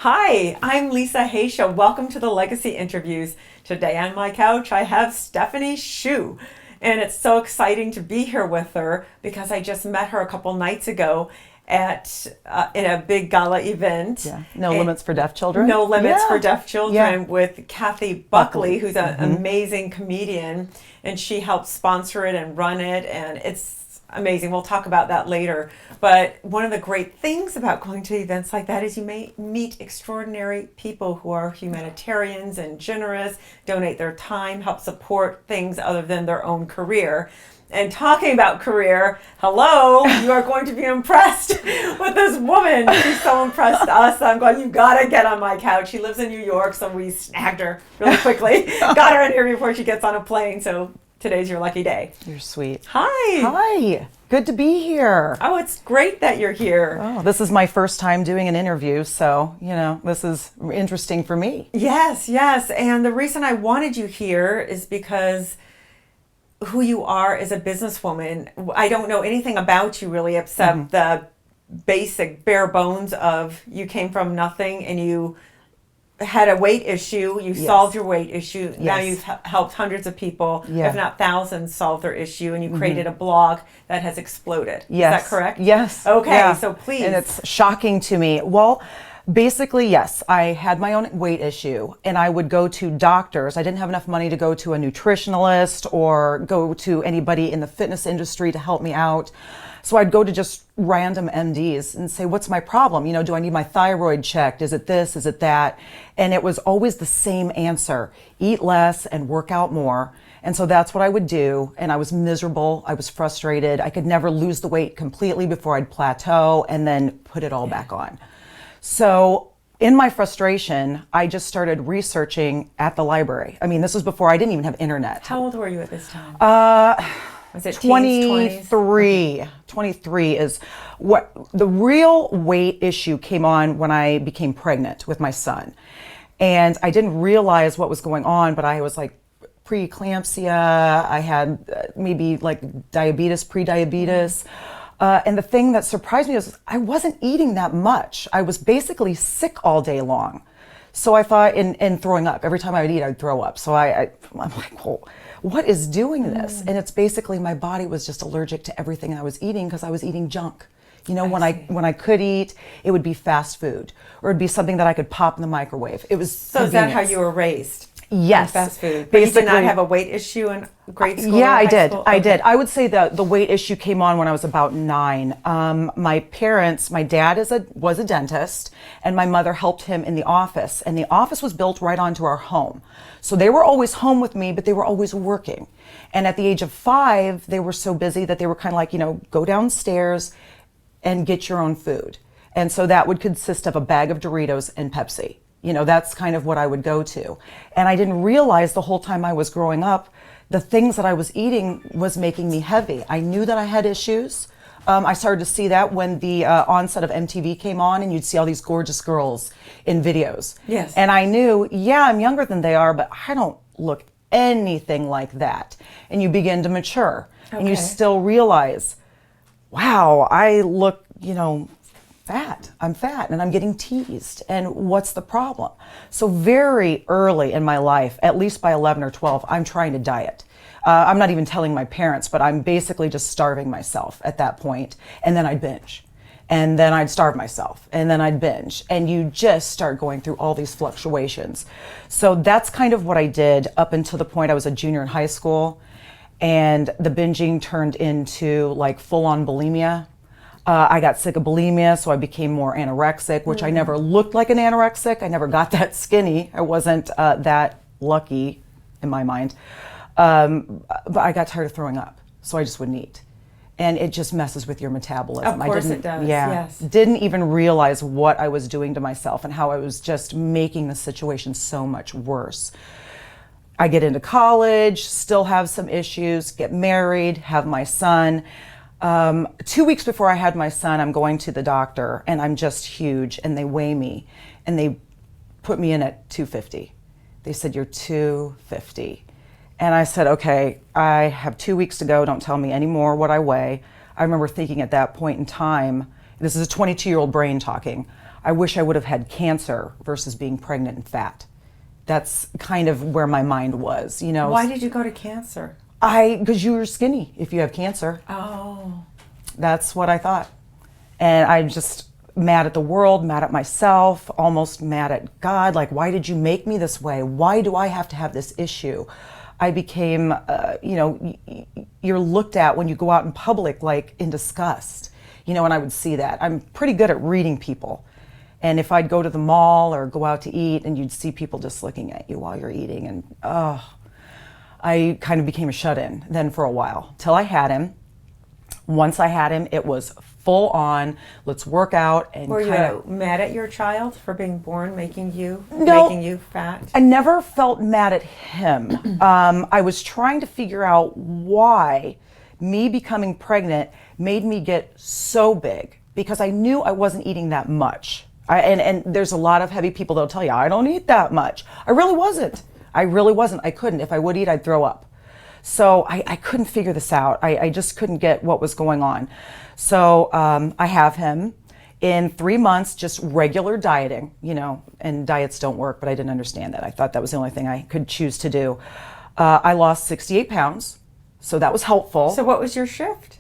Hi, I'm Lisa Haisha. Welcome to the Legacy Interviews. Today on my couch, I have Stephanie Schuh. And it's so exciting to be here with her because I just met her a couple nights ago at in a big gala event. Yeah. No Limits for Deaf Children. No Limits for Deaf Children Yeah. with Kathy Buckley, who's an amazing comedian, and she helped sponsor it and run it, and it's amazing. We'll talk about that later. But one of the great things about going to events like that is you may meet extraordinary people who are humanitarians and generous, donate their time, help support things other than their own career. And talking about career, hello, you are going to be impressed with this woman. She's so impressed us. I'm going, you gotta get on my couch. She lives in New York, so we snagged her really quickly. Got her in here before she gets on a plane, so today's your lucky day. You're sweet. Hi. Hi. Good to be here. Oh, it's great that you're here. Oh, this is my first time doing an interview, so, this is interesting for me. Yes. And the reason I wanted you here is because who you are as a businesswoman. I don't know anything about you really except the basic bare bones of you came from nothing and you had a weight issue. You solved your weight issue. Yes. Now you've helped hundreds of people, Yeah. if not thousands, solve their issue, and you created a blog that has exploded. Yes. Is that correct? Yes. Okay, Yeah. so please. And it's shocking to me. Well, basically, yes, I had my own weight issue and I would go to doctors. I didn't have enough money to go to a nutritionalist or go to anybody in the fitness industry to help me out. So I'd go to just random MDs and say, what's my problem? Do I need my thyroid checked? Is it this? Is it that? And it was always the same answer: eat less and work out more. And so that's what I would do. And I was miserable. I was frustrated. I could never lose the weight completely before I'd plateau and then put it all back on. So in my frustration, I just started researching at the library. I mean, this was before I didn't even have internet. How old were you at this time? Was it 23. teens, 23 is what the real weight issue came on when I became pregnant with my son. And I didn't realize what was going on, but I was like preeclampsia. I had maybe like diabetes, pre-diabetes. And the thing that surprised me was I wasn't eating that much. I was basically sick all day long. So I thought, and throwing up. Every time I would eat, I'd throw up. So I'm like, well, what is doing this? And it's basically my body was just allergic to everything I was eating because I was eating junk. When I could eat, it would be fast food or it'd be something that I could pop in the microwave. It was So is that how you were raised? Yes. Fast food. But Basically, you did not have a weight issue in grade school? Yeah, or I high did. school? I Okay. did. I would say the weight issue came on when I was about 9. My parents, my dad was a dentist, and my mother helped him in the office. And the office was built right onto our home. So they were always home with me, but they were always working. And at the age of 5, they were so busy that they were kind of like, go downstairs and get your own food. And so that would consist of a bag of Doritos and Pepsi. That's kind of what I would go to. And I didn't realize the whole time I was growing up, the things that I was eating was making me heavy. I knew that I had issues. I started to see that when the onset of MTV came on and you'd see all these gorgeous girls in videos. Yes. And I knew, I'm younger than they are, but I don't look anything like that. And you begin to mature. Okay. And you still realize, wow, I look, fat. I'm fat and I'm getting teased. And what's the problem? So very early in my life, at least by 11 or 12, I'm trying to diet. I'm not even telling my parents, but I'm basically just starving myself at that point. And then I'd binge. And then I'd starve myself. And then I'd binge. And you just start going through all these fluctuations. So that's kind of what I did up until the point I was a junior in high school. And the binging turned into like full-on bulimia. I got sick of bulimia, so I became more anorexic, which I never looked like an anorexic. I never got that skinny. I wasn't that lucky in my mind. But I got tired of throwing up, so I just wouldn't eat. And it just messes with your metabolism. Of course it does, Yeah, yes. Didn't even realize what I was doing to myself and how I was just making the situation so much worse. I get into college, still have some issues, get married, have my son. 2 weeks before I had my son, I'm going to the doctor and I'm just huge and they weigh me and they put me in at 250. They said, you're 250. And I said, okay, I have 2 weeks to go. Don't tell me any more what I weigh. I remember thinking at that point in time, this is a 22-year-old brain talking. I wish I would have had cancer versus being pregnant and fat. That's kind of where my mind was, you know. Why did you go to cancer? Because you're skinny if you have cancer. Oh. That's what I thought. And I'm just mad at the world, mad at myself, almost mad at God. Like, why did you make me this way? Why do I have to have this issue? I became, you're looked at when you go out in public like in disgust, and I would see that. I'm pretty good at reading people. And if I'd go to the mall or go out to eat and you'd see people just looking at you while you're eating, and I kind of became a shut-in then for a while, till I had him. Once I had him, it was full on, let's work out. And were you mad at your child for being born, making you fat? I never felt mad at him. I was trying to figure out why me becoming pregnant made me get so big, because I knew I wasn't eating that much. And there's a lot of heavy people that'll tell you, I don't eat that much. I really wasn't. I couldn't. If I would eat, I'd throw up. So I couldn't figure this out. I just couldn't get what was going on. So I have him in 3 months, just regular dieting, and diets don't work, but I didn't understand that. I thought that was the only thing I could choose to do. I lost 68 pounds, so that was helpful. So what was your shift?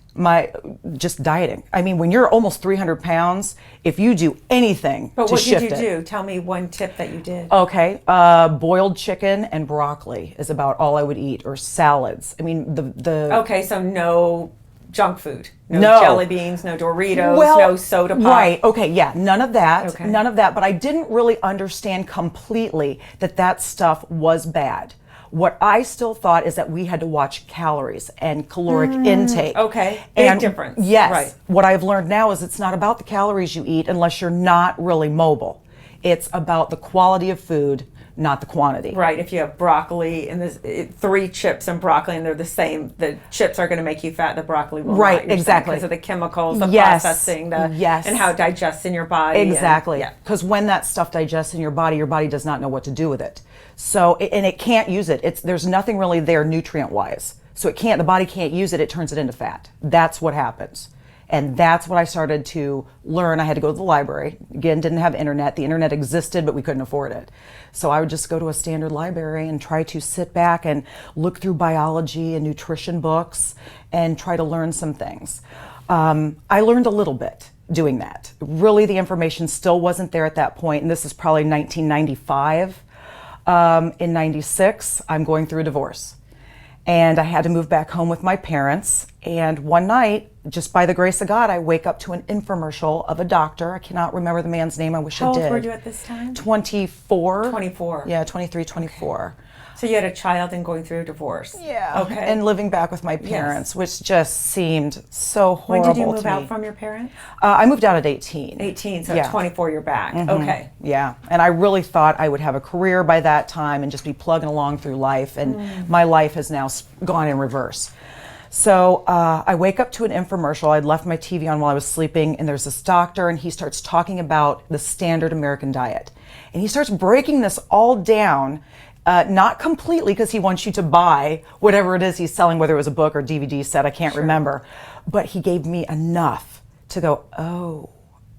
Just dieting. I mean, when you're almost 300 pounds, if you do anything but to shift it. But what did you do? Tell me one tip that you did. Okay. Boiled chicken and broccoli is about all I would eat, or salads. I mean, the Okay, so no junk food. No jelly beans, no Doritos, no soda pop. Right. Okay, yeah, none of that. Okay. None of that, but I didn't really understand completely that stuff was bad. What I still thought is that we had to watch calories and caloric intake. Okay, big difference. Yes. Right. What I've learned now is it's not about the calories you eat unless you're not really mobile. It's about the quality of food, not the quantity. Right. If you have broccoli and there's 3 chips and broccoli and they're the same, the chips are going to make you fat. The broccoli will right, not. Exactly. Because of the chemicals, the yes. processing, yes. and how it digests in your body. Exactly. Because when that stuff digests in your body does not know what to do with it. So, and it can't use it. There's nothing really there nutrient-wise. So the body can't use it. It turns it into fat. That's what happens. And that's what I started to learn. I had to go to the library. Again, didn't have internet. The internet existed, but we couldn't afford it. So I would just go to a standard library and try to sit back and look through biology and nutrition books and try to learn some things. I learned a little bit doing that. Really, the information still wasn't there at that point, and this is probably 1995. In 96, I'm going through a divorce. And I had to move back home with my parents. And one night, just by the grace of God, I wake up to an infomercial of a doctor. I cannot remember the man's name. I wish I did. How old were you at this time? 24. 24. Yeah, 23, 24. Okay. So you had a child and going through a divorce. Yeah. Okay. And living back with my parents, which just seemed so horrible to me. When did you move out from your parents? I moved out at 18. 18, so at 24 you're back. Mm-hmm. Okay. Yeah, and I really thought I would have a career by that time and just be plugging along through life, and my life has now gone in reverse. So I wake up to an infomercial. I'd left my TV on while I was sleeping, and there's this doctor, and he starts talking about the standard American diet. And he starts breaking this all down, not completely, because he wants you to buy whatever it is he's selling, whether it was a book or DVD set, I can't remember. But he gave me enough to go, oh,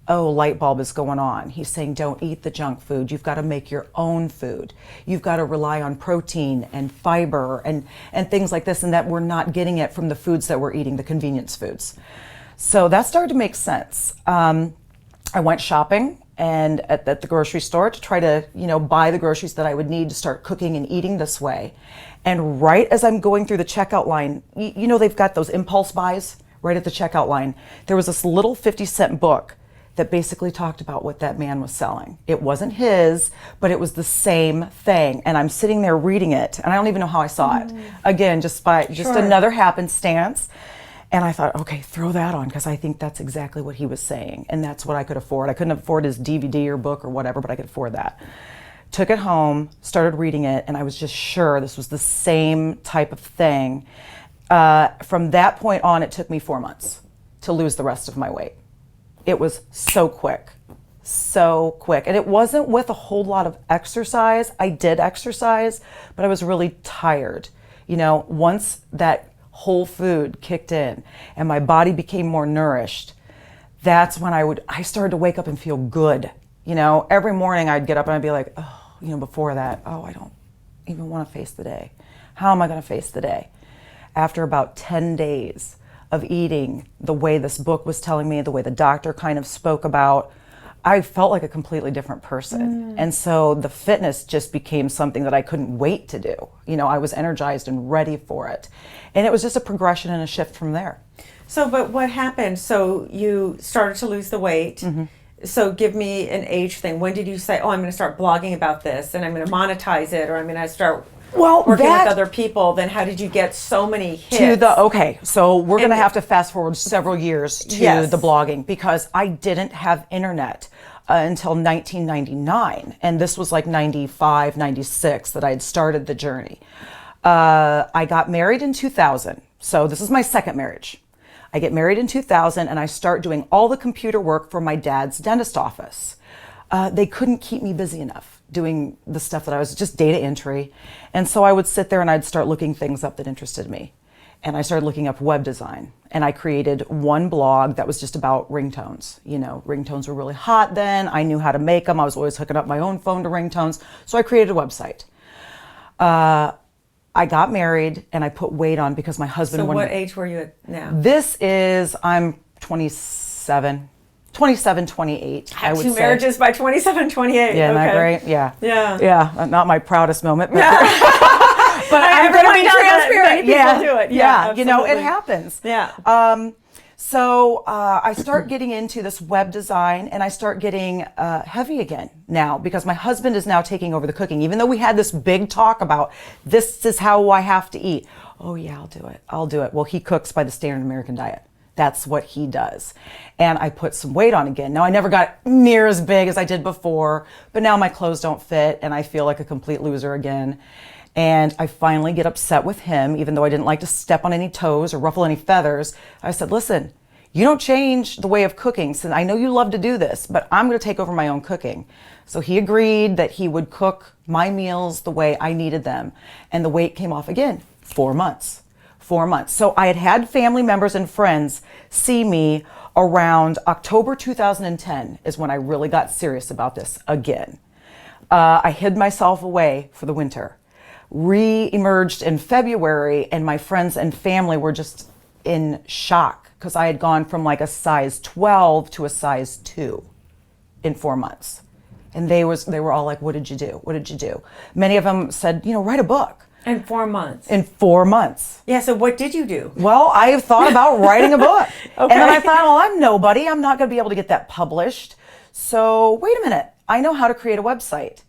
light bulb is going on. He's saying, don't eat the junk food. You've got to make your own food. You've got to rely on protein and fiber and things like this, and that we're not getting it from the foods that we're eating, the convenience foods. So that started to make sense. I went shopping and at the grocery store to try to, buy the groceries that I would need to start cooking and eating this way. And right as I'm going through the checkout line, they've got those impulse buys right at the checkout line. There was this little 50-cent book that basically talked about what that man was selling. It wasn't his, but it was the same thing. And I'm sitting there reading it, and I don't even know how I saw it. Again, just another happenstance. And I thought, okay, throw that on, because I think that's exactly what he was saying. And that's what I could afford. I couldn't afford his DVD or book or whatever, but I could afford that. Took it home, started reading it, and I was just sure this was the same type of thing. From that point on, it took me 4 months to lose the rest of my weight. It was so quick. And it wasn't with a whole lot of exercise. I did exercise, but I was really tired. Once that whole food kicked in and my body became more nourished, that's when I started to wake up and feel good. Every morning I'd get up and I'd be like, oh, before that, oh, I don't even want to face the day. How am I going to face the day? After about 10 days of eating the way this book was telling me, the way the doctor kind of spoke about, I felt like a completely different person. And so the fitness just became something that I couldn't wait to do. I was energized and ready for it. And it was just a progression and a shift from there. So, but what happened? So you started to lose the weight. So give me an age thing. When did you say, oh, I'm going to start blogging about this and I'm going to monetize it, or I'm going to start working with other people? Then how did you get so many hits? So we're going to have to fast forward several years to the blogging, because I didn't have internet until 1999. And this was like 95, 96 that I had started the journey. I got married in 2000. So this is my second marriage. I get married in 2000 and I start doing all the computer work for my dad's dentist office. They couldn't keep me busy enough doing the stuff that I was just data entry. And so I would sit there and I'd start looking things up that interested me. And I started looking up web design. And I created one blog that was just about ringtones. Ringtones were really hot then. I knew how to make them. I was always hooking up my own phone to ringtones. So I created a website. I got married and I put weight on because my husband... So what age were you at now? I'm 27, 28. I would say. Marriages by 27, 28. Yeah, isn't that great? Yeah. Yeah, not my proudest moment. But, but I'm going to be transparent. People do it. Yeah, it happens. Yeah. So I start getting into this web design and I start getting heavy again now, because my husband is now taking over the cooking. Even though we had this big talk about this is how I have to eat. Oh yeah, I'll do it. Well, he cooks by the standard American diet. That's what he does. And I put some weight on again. Now I never got near as big as I did before, but now my clothes don't fit and I feel like a complete loser again. And I finally get upset with him, even though I didn't like to step on any toes or ruffle any feathers. I said, listen, you don't change the way of cooking. So I know you love to do this, but I'm going to take over my own cooking. So he agreed that he would cook my meals the way I needed them. And the weight came off again. 4 months. 4 months. So I had family members and friends see me around October 2010 is when I really got serious about this again. I hid myself away for the winter. Re-emerged in February, and my friends and family were just in shock because I had gone from like a size 12 to a size 2 in 4 months. And they were all like, what did you do? What did you do? Many of them said, write a book. In 4 months. In 4 months. Yeah, so what did you do? Well, I have thought about writing a book. Okay. And then I thought, well, I'm nobody. I'm not going to be able to get that published. So wait a minute. I know how to create a website.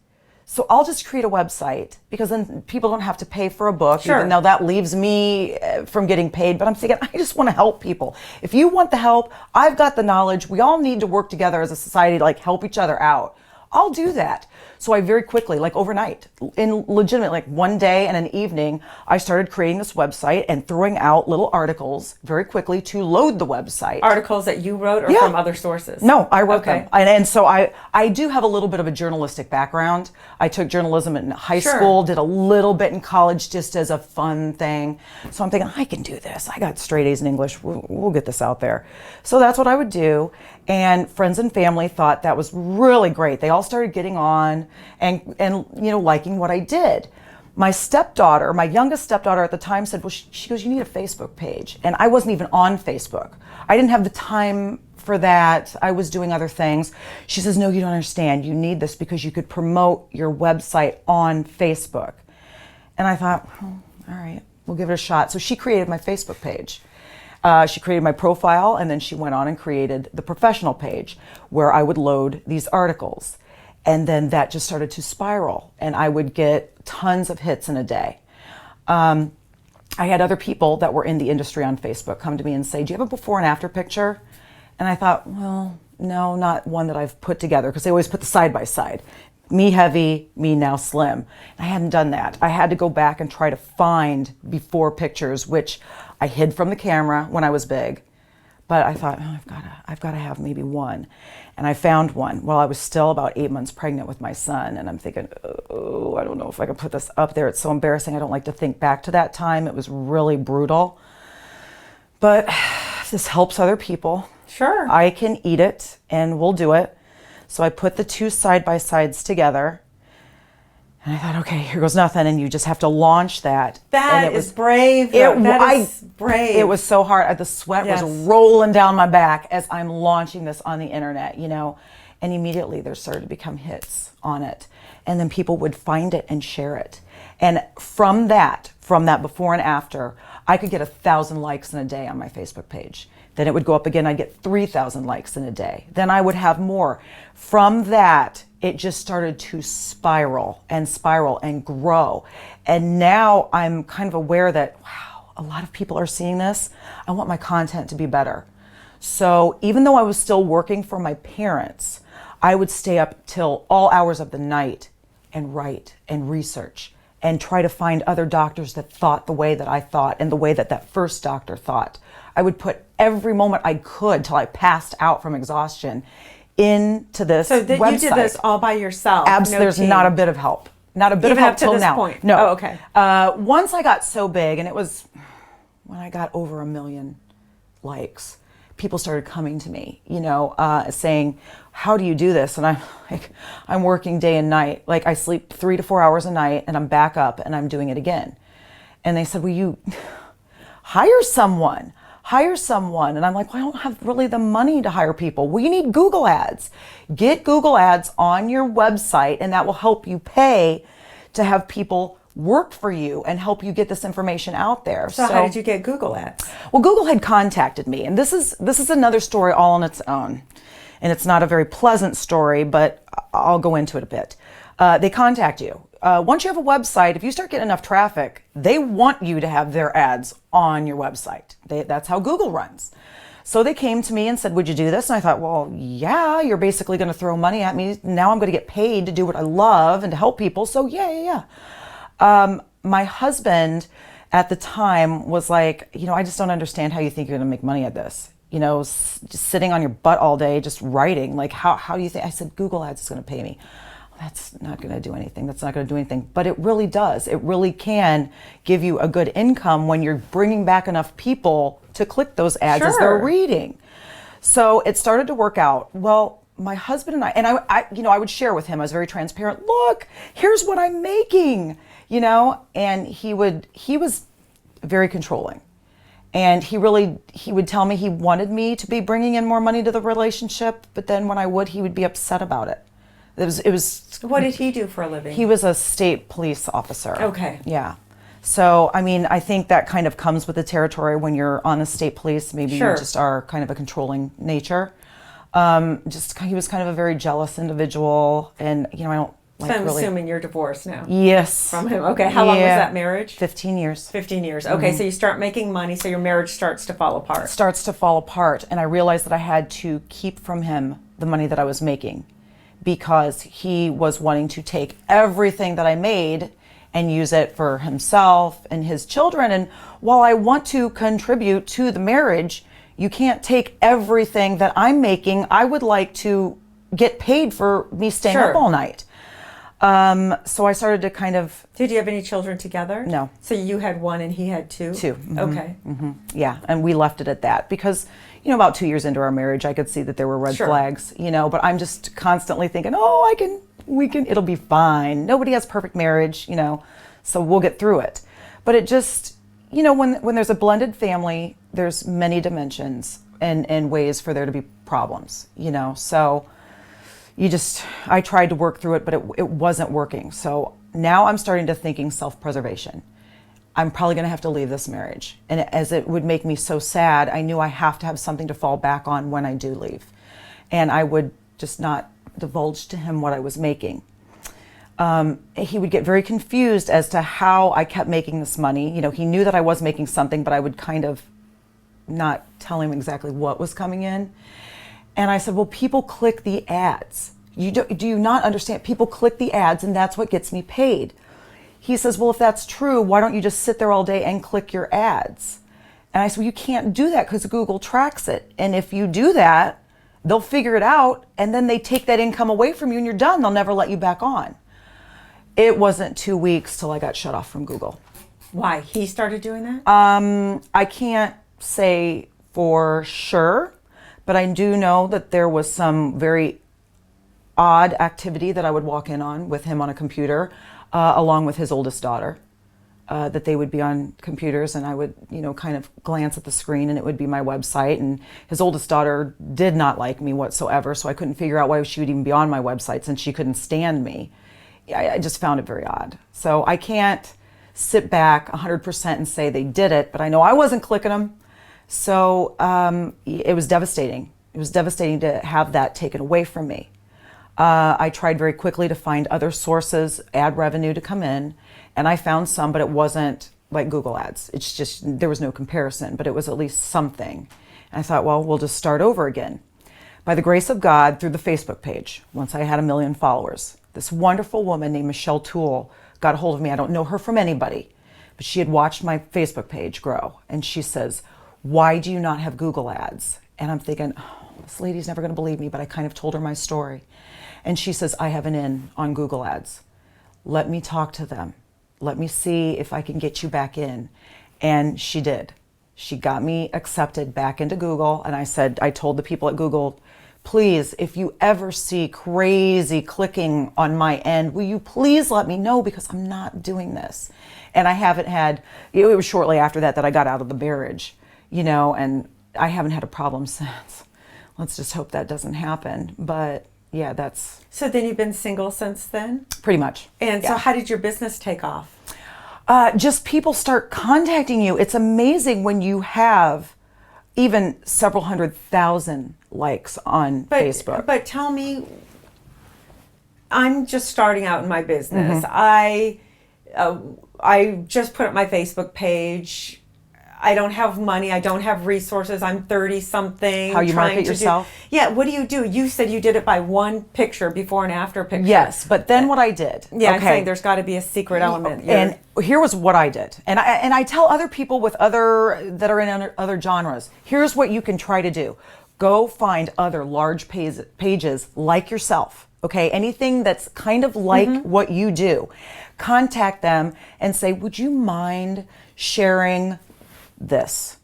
So I'll just create a website, because then people don't have to pay for a book, sure, even though that leaves me from getting paid. But I'm thinking, I just want to help people. If you want the help, I've got the knowledge. We all need to work together as a society to help each other out. I'll do that. So I very quickly, overnight, in legitimate, one day and an evening, I started creating this website and throwing out little articles very quickly to load the website. Articles that you wrote or from other sources? No, I wrote them. And so I do have a little bit of a journalistic background. I took journalism in high school, did a little bit in college just as a fun thing. So I'm thinking, I can do this. I got straight A's in English. We'll get this out there. So that's what I would do. And friends and family thought that was really great. They all started getting on and liking what I did. My stepdaughter, my youngest stepdaughter at the time said, well, she goes, you need a Facebook page. And I wasn't even on Facebook. I didn't have the time for that. I was doing other things. She says, no, you don't understand. You need this because you could promote your website on Facebook. And I thought, all right, we'll give it a shot. So she created my Facebook page. She created my profile, and then she went on and created the professional page where I would load these articles. And then that just started to spiral, and I would get tons of hits in a day. I had other people that were in the industry on Facebook come to me and say, do you have a before and after picture? And I thought, well, no, not one that I've put together, because they always put the side by side. Me heavy, me now slim. I hadn't done that. I had to go back and try to find before pictures, which I hid from the camera when I was big. But I thought, oh, I've got to have maybe one. And I found one while I was still about 8 months pregnant with my son. And I'm thinking, oh, I don't know if I can put this up there. It's so embarrassing. I don't like to think back to that time. It was really brutal. But if this helps other people, sure, I can eat it, and we'll do it. So I put the two side by sides together. And I thought, okay, here goes nothing. And you just have to launch that. That is brave. That is brave. It was so hard. The sweat was rolling down my back as I'm launching this on the internet, you know. And immediately there started to become hits on it. And then people would find it and share it. And from that before and after, I could get 1,000 likes in a day on my Facebook page. Then it would go up again. I'd get 3,000 likes in a day. Then I would have more. From that, it just started to spiral and grow. And now I'm kind of aware that, wow, a lot of people are seeing this. I want my content to be better. So even though I was still working for my parents, I would stay up till all hours of the night and write and research and try to find other doctors that thought the way that I thought and the way that that first doctor thought. I would put every moment I could till I passed out from exhaustion into this website. You did this all by yourself? There's not a bit of help. Not a bit of help till now. Point. No. Oh, okay. Once I got so big, and it was when I got over 1 million likes, people started coming to me, you know, saying, how do you do this? And I'm like, I'm working day and night. Like I sleep 3 to 4 hours a night and I'm back up and I'm doing it again. And they said, well, you hire someone. And I'm like, well, I don't have really the money to hire people. Well, you need Google ads. Get Google ads on your website and that will help you pay to have people work for you and help you get this information out there. So how did you get Google ads? Well, Google had contacted me, and this is another story all on its own. And it's not a very pleasant story, but I'll go into it a bit. They contact you. Once you have a website, if you start getting enough traffic, they want you to have their ads on your website. That's how Google runs. So they came to me and said, would you do this? And I thought, well, yeah, you're basically going to throw money at me. Now I'm going to get paid to do what I love and to help people. So yeah. My husband at the time was like, you know, I just don't understand how you think you're going to make money at this. You know, just sitting on your butt all day, just writing. Like, how do you think? I said, Google ads is going to pay me. That's not going to do anything. That's not going to do anything. But it really does. It really can give you a good income when you're bringing back enough people to click those ads as they're reading. So it started to work out. Well, my husband and I would share with him. I was very transparent. Look, here's what I'm making, you know, and he was very controlling. And he would tell me he wanted me to be bringing in more money to the relationship, but then when I would, he would be upset about it. It was. What did he do for a living? He was a state police officer. Okay. Yeah. So, I mean, I think that kind of comes with the territory when you're on the state police. Maybe you just are kind of a controlling nature. He was kind of a very jealous individual, and you know, I don't like. So I'm assuming you're divorced now. Yes. From him. Okay. How long was that marriage? 15 years. 15 years. Okay. So you start making money, so your marriage starts to fall apart. It starts to fall apart, and I realized that I had to keep from him the money that I was making, because he was wanting to take everything that I made and use it for himself and his children. And while I want to contribute to the marriage, you can't take everything that I'm making. I would like to get paid for me staying up all night. So I started to kind of... Did you have any children together? No. So you had one and he had two? Two. Mm-hmm. Okay. Mm-hmm. Yeah, and we left it at that because, you know, about 2 years into our marriage, I could see that there were red flags, you know, but I'm just constantly thinking, it'll be fine. Nobody has perfect marriage, you know, so we'll get through it. But it just, you know, when there's a blended family, there's many dimensions and ways for there to be problems, you know, so... I tried to work through it, but it wasn't working. So now I'm starting to thinking self-preservation. I'm probably going to have to leave this marriage. And as it would make me so sad, I knew I have to have something to fall back on when I do leave. And I would just not divulge to him what I was making. He would get very confused as to how I kept making this money. You know, he knew that I was making something, but I would kind of not tell him exactly what was coming in. And I said, well, people click the ads. Do you not understand? People click the ads and that's what gets me paid. He says, well, if that's true, why don't you just sit there all day and click your ads? And I said, well, you can't do that because Google tracks it. And if you do that, they'll figure it out and then they take that income away from you and you're done. They'll never let you back on. It wasn't 2 weeks till I got shut off from Google. Why? He started doing that? I can't say for sure. But I do know that there was some very odd activity that I would walk in on with him on a computer, along with his oldest daughter. That they would be on computers, and I would, kind of glance at the screen, and it would be my website. And his oldest daughter did not like me whatsoever, so I couldn't figure out why she would even be on my website since she couldn't stand me. I just found it very odd. So I can't sit back 100% and say they did it, but I know I wasn't clicking them. So it was devastating. It was devastating to have that taken away from me. I tried very quickly to find other sources, ad revenue to come in, and I found some, but it wasn't like Google ads. It's just, there was no comparison, but it was at least something. And I thought, well, we'll just start over again. By the grace of God, through the Facebook page, once I had 1 million followers, this wonderful woman named Michelle Toole got a hold of me. I don't know her from anybody, but she had watched my Facebook page grow. And she says, why do you not have Google ads? And I'm thinking, oh, this lady's never going to believe me, but I kind of told her my story. And she says, I have an in on Google ads. Let me talk to them. Let me see if I can get you back in. And she did. She got me accepted back into Google. And I told the people at Google, please, if you ever see crazy clicking on my end, will you please let me know, because I'm not doing this. And I haven't had, it was shortly after that I got out of the marriage, and I haven't had a problem since. Let's just hope that doesn't happen. But yeah, that's... So then you've been single since then? Pretty much. And so how did your business take off? Just people start contacting you. It's amazing when you have even several 100,000 likes on Facebook. But tell me, I'm just starting out in my business. I just put up my Facebook page. I don't have money. I don't have resources. I'm 30-something. How you market yourself? What do you do? You said you did it by one picture, before and after picture. Yes, but then what I did. Yeah, I'm saying there's got to be a secret element. And here was what I did. And I tell other people that are in other genres, here's what you can try to do. Go find other large pages like yourself. Okay, anything that's kind of like what you do. Contact them and say, would you mind sharing this?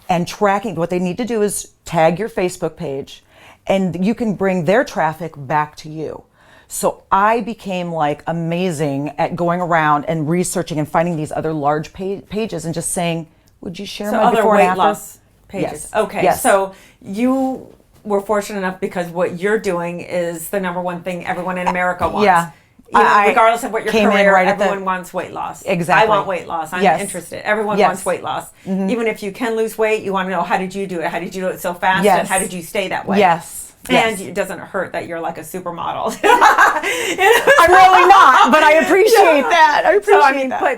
And tracking, what they need to do is tag your Facebook page, and you can bring their traffic back to you. So I became like amazing at going around and researching and finding these other large pages and just saying, would you share my before and after? Weight loss pages. Yes. Okay, yes. So you were fortunate enough, because what you're doing is the number one thing everyone in America wants. Yeah. Regardless of what your career, everyone wants weight loss. Exactly. I want weight loss. I'm interested. Everyone wants weight loss. Even if you can lose weight, you want to know, how did you do it? How did you do it so fast? And how did you stay that way? Yes. And it doesn't hurt that you're like a supermodel. I'm really not, but I appreciate that.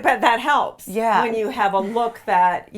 But that helps. Yeah. When you have a look that,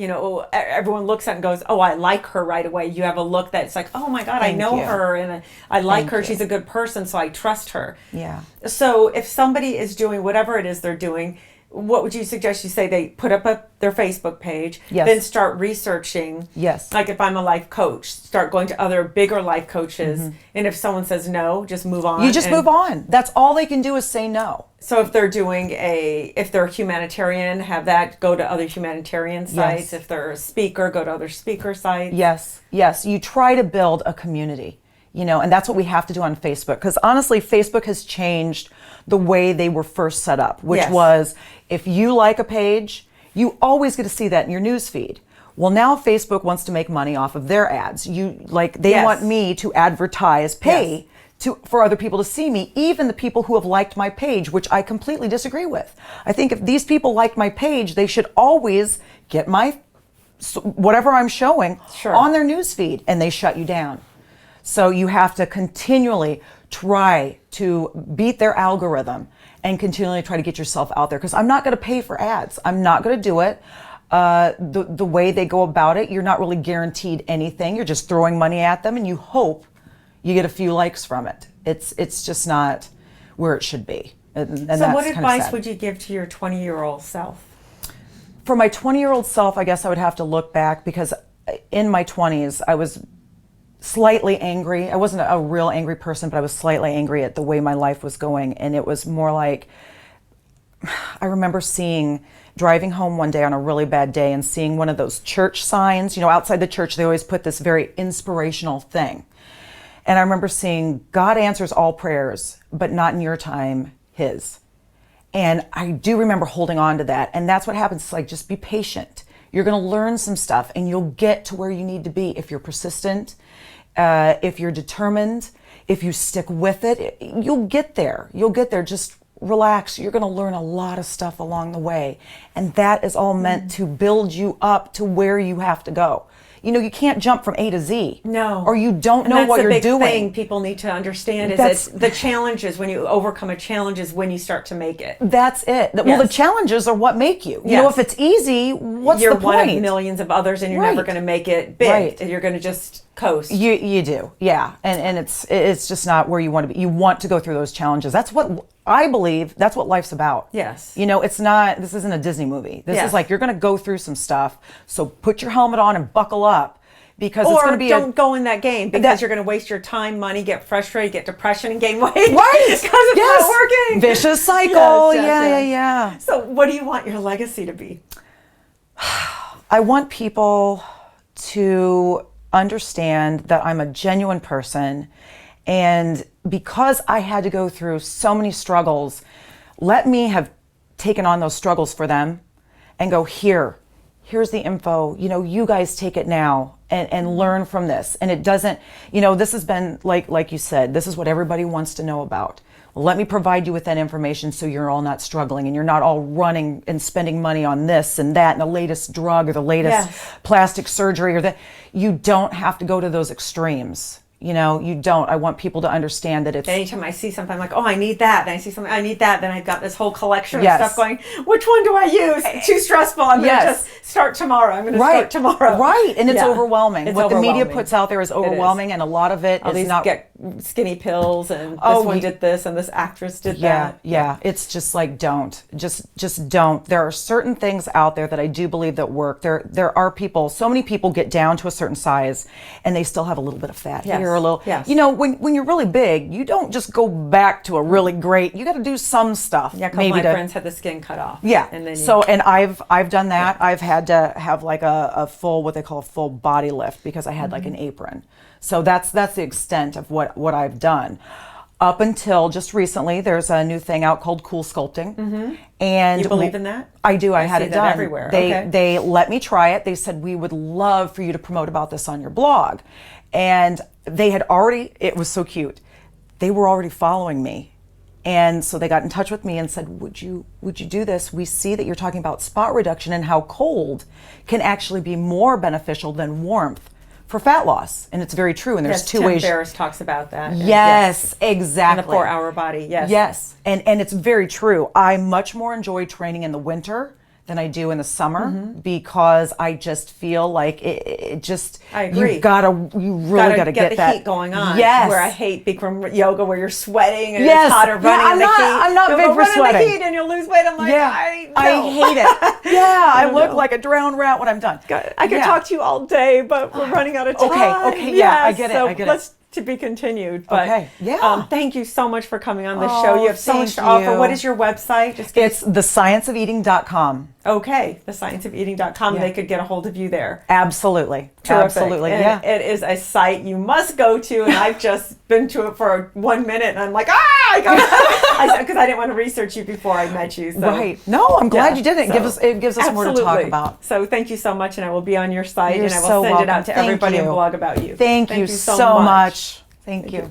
everyone looks at and goes, oh, I like her right away. You have a look that's like, oh my God, I know her, and I like her. She's a good person, so I trust her. Yeah. So if somebody is doing whatever it is they're doing, what would you suggest? You say they put up their Facebook page, then start researching. Yes. Like if I'm a life coach, start going to other bigger life coaches. And if someone says no, just move on. You just move on. That's all they can do is say no. So if they're if they're humanitarian, have that go to other humanitarian sites. If they're a speaker, go to other speaker sites. Yes. You try to build a community. And that's what we have to do on Facebook. Because honestly, Facebook has changed the way they were first set up, which was, if you like a page, you always get to see that in your news feed. Well, now Facebook wants to make money off of their ads. They want me to advertise, pay for other people to see me, even the people who have liked my page, which I completely disagree with. I think if these people liked my page, they should always get whatever I'm showing on their news feed, and they shut you down. So you have to continually try to beat their algorithm and continually try to get yourself out there, because I'm not going to pay for ads. I'm not going to do it. The way they go about it, you're not really guaranteed anything. You're just throwing money at them, and you hope you get a few likes from it. It's just not where it should be. And so what advice would you give to your 20-year-old self? For my 20-year-old self, I guess I would have to look back, because in my 20s, I was slightly angry. I wasn't a real angry person, but I was slightly angry at the way my life was going. And it was more like, I remember driving home one day on a really bad day and seeing one of those church signs. Outside the church, they always put this very inspirational thing. And I remember seeing God answers all prayers, but not in your time, his. And I do remember holding on to that. And that's what happens. It's like, just be patient. You're going to learn some stuff and you'll get to where you need to be if you're persistent, if you're determined, if you stick with it. You'll get there. You'll get there. Just relax. You're going to learn a lot of stuff along the way. And that is all meant to build you up to where you have to go. You know, you can't jump from A to Z. No. Or you don't know what you're doing. That's the big thing people need to understand, is that the challenges, when you overcome a challenge, is when you start to make it. That's it. Well, the challenges are what make you. You know, if it's easy, what's the point? You're one of millions of others, and you're never going to make it big. You're going to just coast. You do, yeah. And it's just not where you want to be. You want to go through those challenges. That's what I believe. That's what life's about. Yes. You know, it's not. This isn't a Disney movie. This is like, you're going to go through some stuff. So put your helmet on and buckle up, because it's going to be. Don't go in that game, because you're going to waste your time, money, get frustrated, get depression, and gain weight. Right. Because it's not working. Vicious cycle. Yes. Yeah. So, what do you want your legacy to be? I want people to understand that I'm a genuine person, and because I had to go through so many struggles, let me have taken on those struggles for them and go, here's the info, you know, you guys take it now and learn from this. And it doesn't, you know, this has been like you said, this is what everybody wants to know about. Let me provide you with that information so you're all not struggling and you're not all running and spending money on this and that and the latest drug or the latest plastic surgery or that. You don't have to go to those extremes. You know, you don't. I want people to understand that it's... Anytime I see something, I'm like, oh, I need that. Then I see something, I need that. Then I've got this whole collection of stuff going, which one do I use? It's too stressful. I'm going to just start tomorrow. I'm going to start tomorrow. Right. And it's overwhelming. It's what overwhelming. the media puts out there is overwhelming, and a lot of it is not... get skinny pills, and this one did this, and this actress did that. Yeah. It's just like, don't. Just don't. There are certain things out there that I do believe that work. There are people, so many people get down to a certain size, and they still have a little bit of fat here, a little... You know, when you're really big, you don't just go back to a really great. You got to do some stuff. Yeah, a couple of my friends had the skin cut off. Yeah, and then and I've done that. Yeah. I've had to have like a full, what they call a full body lift, because I had like an apron. So that's the extent of what I've done. Up until just recently, there's a new thing out called Cool Sculpting. And you believe in that? I do. I had it done everywhere. They let me try it. They said, we would love for you to promote about this on your blog. And they had already, it was so cute. They were already following me. And so they got in touch with me and said, would you do this? We see that you're talking about spot reduction and how cold can actually be more beneficial than warmth for fat loss. And it's very true. And there's two ways. Tim Ferriss talks about that. Yes, exactly. In the 4-hour body. Yes. And it's very true. I much more enjoy training in the winter than I do in the summer, because I just feel like it just... I agree. You really gotta get the that heat going on. Yes. Where I hate Bikram yoga, where you're sweating and it's hotter running in the heat. I'm not big for sweating. Run in the heat and you'll lose weight. I'm like, I hate it. I look like a drowned rat when I'm done. I could talk to you all day, but we're running out of time. Okay, I get it. Let's to be continued. But thank you so much for coming on the show. You have so much to offer. What is your website? It's thescienceofeating.com. Okay, thescienceofeating.com. They could get a hold of you there. Absolutely. Terrific. Absolutely. And it is a site you must go to, and I've just been to it for 1 minute, and I'm like, because I didn't want to research you before I met you. So. Right. No, I'm glad you did it. It gives us more to talk about. So thank you so much, and I will be on your site, and I will send it out to everybody and blog about you. Thank you so much. Thank you.